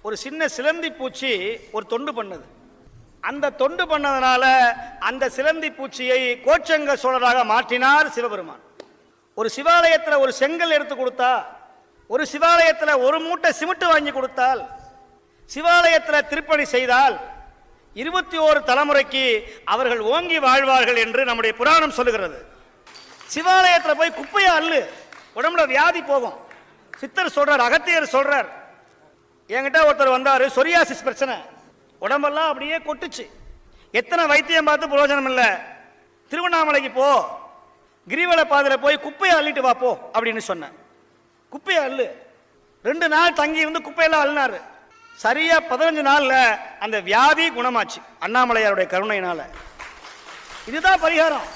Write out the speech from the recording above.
ஒரு சின்ன சிலந்தி பூச்சி ஒரு தொண்டு பண்ணது. அந்த தொண்டு பண்ணதுனால அந்த சிலந்தி பூச்சியை கோச்சங்க சோழராக மாற்றினார் சிவபெருமான். ஒரு சிவாலயத்தில் ஒரு செங்கல் எடுத்து கொடுத்தா, ஒரு சிவாலயத்தில் ஒரு மூட்டை சிமெண்ட் வாங்கி கொடுத்தால், சிவாலயத்தில் திருப்பணி செய்தால் 21 தலைமுறைக்கு அவர்கள் ஓங்கி வாழ்வார்கள் என்று நம்முடைய புராணம் சொல்லுகிறது. சிவாலயத்தில் போய் குப்பையை அள்ளு, உடம்புல வியாதி போகும். சித்தர் சொல்றார், அகத்தியர் சொல்றார். என்கிட்ட ஒருத்தர் வந்தாரு, சொரியாசிஸ் பிரச்சனை, உடம்பெல்லாம் அப்படியே கொட்டுச்சு. எத்தனை வைத்தியம் பார்த்து பிரயோஜனம் இல்லை. திருவண்ணாமலைக்கு போ, கிரிவல பாதையில போய் குப்பையை அள்ளிட்டு வா போ அப்படின்னு சொன்னேன். குப்பையை அள்ளு. 2 நாள் தங்கி இருந்து குப்பையெல்லாம் அள்ளினாரு. சரியா 15 நாள்ல அந்த வியாதி குணமாச்சு அண்ணாமலையாருடைய கருணையினால. இதுதான் பரிகாரம்.